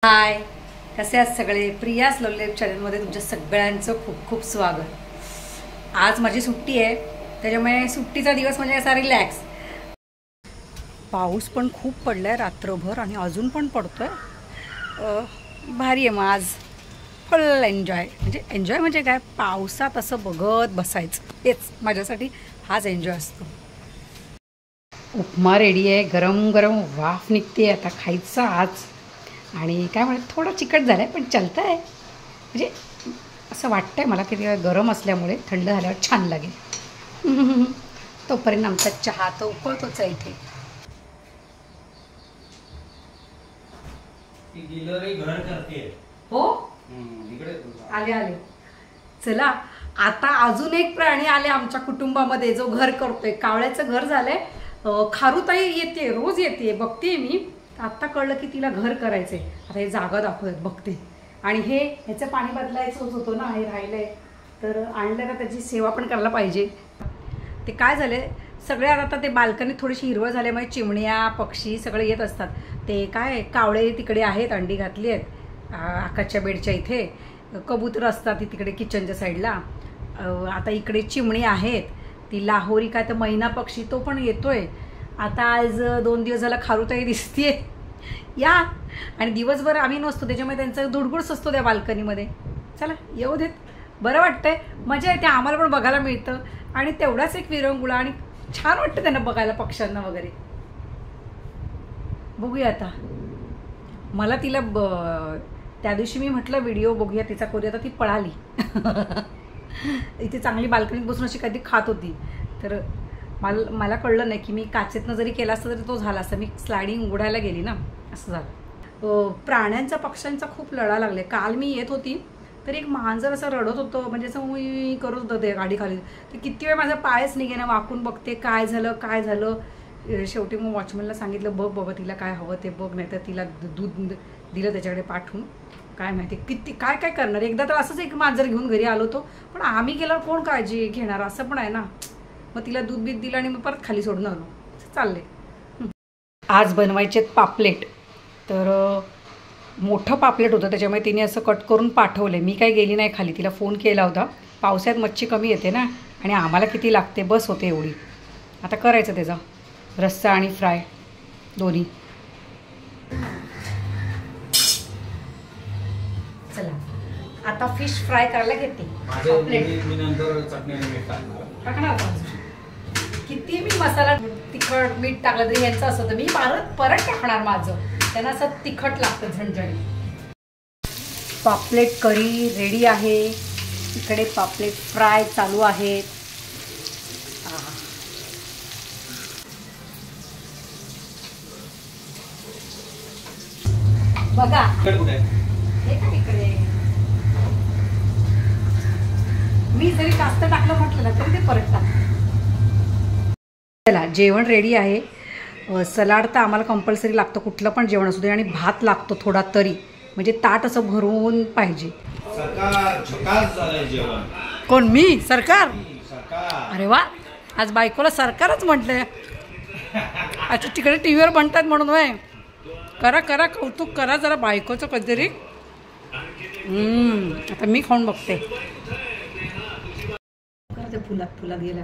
हाय, कसे आहात सगळे? प्रियास लवली लाईफ चॅनलमध्ये तुमच्या सगळ्यांचं खूप खूप स्वागत। आज माझी सुट्टी आहे, त्याच्यामुळे सुट्टीचा दिवस म्हणजे असा रिलॅक्स। पाऊस पण खूप पडलाय रात्रभर आणि अजून पण पडतोय। भारी आहे। मग आज फुल एन्जॉय म्हणजे काय, पावसात असं बघत बसायचं, तेच माझ्यासाठी हाच एन्जॉय असतो। उपमा रेडी आहे, गरम गरम वाफ निघते, आता खायचा आज। आणि काय म्हणत, थोडं चिकट झालं आहे पण चालतं आहे, म्हणजे असं वाटतं आहे मला की ते गरम असल्यामुळे थंड झाल्यावर छान लागेल। तोपर्यंत आमचा चहा तर उकळतोच आहे इथे। हो, आले चला। आता अजून एक प्राणी आले आमच्या कुटुंबामध्ये जो घर करतोय। कावळ्याचं घर झालंय। खारुताई येते, रोज येते, बघते मी। आत्ता कळलं की तिला घर करायचंय। आता हे जागा दाखवत बघते। आणि ह्याचं पाणी बदलायचंच होतं ना, हे राहिलंय, तर आणलं का त्याची सेवा पण करायला पाहिजे। ते काय झालंय, सगळ्या आता ते बाल्कनी थोडीशी हिरवळ झाल्यामुळे चिमण्या पक्षी सगळे येत असतात। ते काय कावळे तिकडे आहेत, अंडी घातली आहेत आकाशच्या बेडच्या इथे। कबूतर असतात तिकडे किचनच्या साईडला। आता इकडे चिमणी आहेत, ती लाहोरी काय तर मैना पक्षी तो पण येतोय। आता आज 2 दिवस झाला खारुताई दिसतीये या। आणि दिवसभर आम्ही नसतो, त्याच्यामुळे त्यांचं धुडगुडच असतो त्या बाल्कनीमध्ये। चला येऊ देत, बरं वाटतंय, मजा येते, आम्हाला पण बघायला मिळतं। आणि तेवढाच एक विरंगुळा आणि छान वाटतं त्यांना बघायला, पक्ष्यांना वगैरे। बघूया आता, मला तिला त्या दिवशी मी म्हटलं व्हिडिओ बघूया तिचा करूया, तर ती पळाली। इथे चांगली बाल्कनीत बसून अशी कधी खात होती, तर मला कळलं नाही की मी काचेतनं जरी केला असतं तरी तो झाला असता। मी स्लायडिंग उघडायला गेली ना, असं झालं। प्राण्यांचा पक्ष्यांचा खूप लढा लागले। काल मी येत होती तर एक मांजर असं रडत होतं, म्हणजे असं मी करत होतं ते गाडी खाली, तर किती वेळ माझा पायच निघेना, वाकून बघते काय झालं। शेवटी मग वॉचमॅनला सांगितलं, बघ बाबा तिला काय हवं ते बघ, नाही तर तिला दूध दिलं त्याच्याकडे पाठवून। काय माहिती किती काय करणार। एकदा तर असंच एक मांजर घेऊन घरी आलो होतो, पण आम्ही गेल्यावर कोण काळजी घेणार, असं पण आहे ना। मग तिला दूध बीत दिलं आणि मग परत खाली सोडून आलो, चालले। आज बनवायचे पापलेट, तर मोठं पापलेट होतं, त्याच्यामुळे तिने असं कट करून पाठवले। मी काही गेली नाही खाली, तिला फोन केला होता। पावसाळ्यात मच्छी कमी येते ना, आणि आम्हाला किती लागते बस होते एवढी। आता करायचं त्याचा रस्सा आणि फ्राय दोन्ही। चला आता फिश फ्राय करायला घेते। किती मी मसाला तिखट मीठ टाकलं तरी यांचं असं होतं, मी परत टाकणार माझं, त्यांना असं तिखट लागतं झणझणी। पापलेट करी रेडी आहे, इकडे पापलेट फ्राय चालू आहेत। बघा हे का इकडे, मी जरी जास्त टाकलं म्हटलं ना तरी ते परत टाक। चला जेवण रेडी आहे। सलाड तर आम्हाला कंपल्सरी लागतं, कुठलं पण जेवण असू दे, आणि भात लागतो थोडा तरी, म्हणजे ताट असं भरून पाहिजे। कोण मी? सरकार? अरे वा, आज बायकोला सरकारच म्हटलंय। अच्छा, तिकडे टीव्हीवर म्हणतात म्हणून वय, करा कौतुक करा जरा बायकोचं कधीतरी। आता मी खाऊन बघते। फुलात गेला।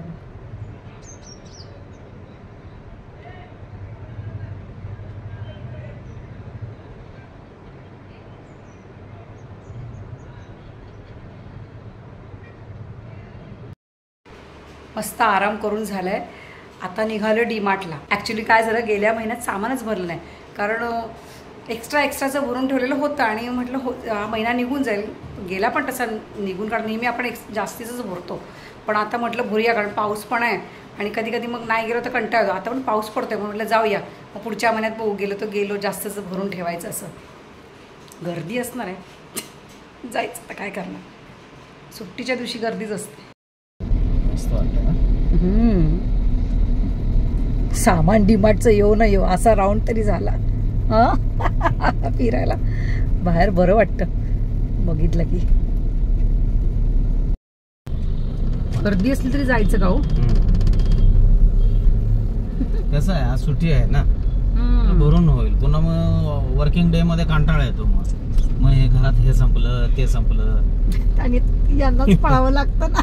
मस्त आराम करून झालाय। आता निघालं डीमार्टला। ॲक्च्युली काय झालं, गेल्या महिन्यात सामानच भरलं नाही, कारण एक्स्ट्राचं भरून ठेवलेलं होतं, आणि म्हटलं हा महिना निघून जाईल, गेला पण तसा निघून, कारण नेहमी आपण जास्तीचंच भरतो, पण आता म्हटलं भरूया, कारण पाऊस पण आहे, आणि कधी मग नाही गेलो तर कंटाळा येतो। आता पण पाऊस पडतोय, म्हटलं जाऊया, मग पुढच्या महिन्यात गेलो जास्तच भरून ठेवायचं। असं गर्दी असणार आहे, जायचं आता काय करणार, सुट्टीच्या दिवशी गर्दीच असते। सामान डीमार्टचं येऊ असा राऊंड तरी झाला। फिरायला बाहेर बरं वाटतं, बघितलं की। गर्दी असली तरी जायचं का हो? कसं आहे, आज सुट्टी आहे ना, भरून होईल. पुन्हा मग वर्किंग डे मध्ये कंटाळा येतो. मग हे घरात हे संपलं ते संपलं आणि यांनाच पळावं लागतं ना.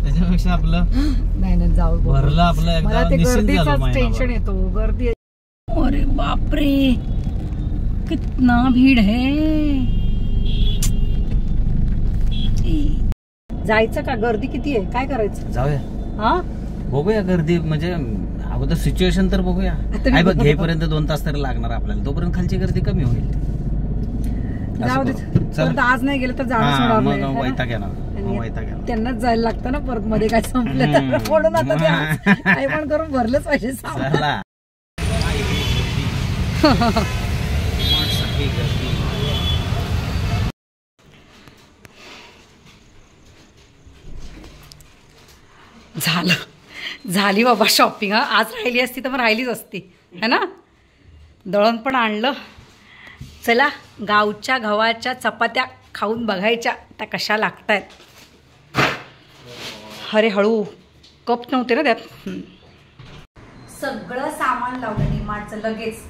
त्याच्यापेक्षा आपलं नाही जाऊ भरलं आपलं एकदा टेन्शन येतो गर्दी. अरे बापरे कितना भीड़ है. जायचं का? गर्दी किती आहे? काय करायचं? जाऊया. हा बघूया गर्दी म्हणजे अगोदर सिच्युएशन तर बघूया. काय बघ घेईपर्यंत 2 तास तरी लागणार आपल्याला. तोपर्यंत खालची गर्दी कमी होईल. जाऊ दे. आज नाही गेलं तर जाणं मग वैताग येणार. त्यांनाच जायला लागतं ना परत मध्ये काय संपलं तर. म्हणून आता काही पण करून भरलंच पाहिजे. झाली बाबा शॉपिंग. आज राहिली असती तर मग राहिलीच असती है ना. दळण पण आणलं. चला गावच्या गव्हाच्या चपात्या खाऊन बघायच्या त्या कशा लागतायत. अरे हळू कप नव्हते ना त्यात. सगळं सामान लावलं डीमार्टचं लगेच.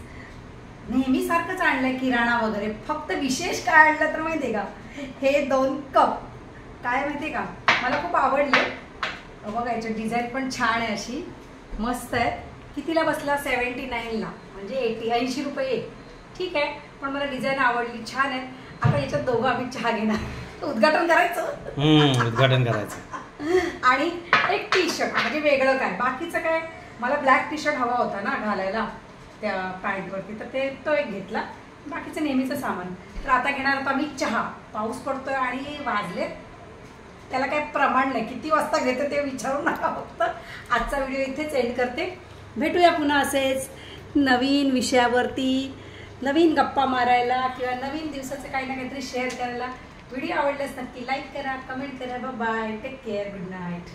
नेहमीसारखंच आणलंय किराणा वगैरे. फक्त विशेष काय आणलं तर माहितीये का, हे 2 कप. काय माहितीये का, मला खूप आवडले. बघा याची डिझाईन पण छान आहे, अशी मस्त आहे. कितीला बसला? 79ला, म्हणजे 80 रुपये. ठीक आहे, पण मला डिझाईन आवडली, छान आहे. आता याच्यात दोघं आम्ही चहा घेणार. उद्घाटन करायचं. आणि एक टी शर्ट, म्हणजे वेगळं काय, बाकीचं काय. मला ब्लॅक टी शर्ट हवा होता ना घालायला त्या पॅन्टवरती, तर तो एक घेतला. बाकीचं नेहमीचं सामान. तर आता घेणार आता मी चहा. पाऊस पडतोय आणि वाजले, त्याला काय प्रमाण नाही. किती वाजता घेते ते विचारू नका. फक्त आजचा व्हिडिओ इथेच एंड करते. भेटूया पुन्हा असेच नवीन विषयावरती, नवीन गप्पा मारायला किंवा नवीन दिवसाचं काही ना काहीतरी शेअर करायला. व्हिडिओ आवडल्यास नक्की लाईक करा, कमेंट करा. Bye, take care, good night.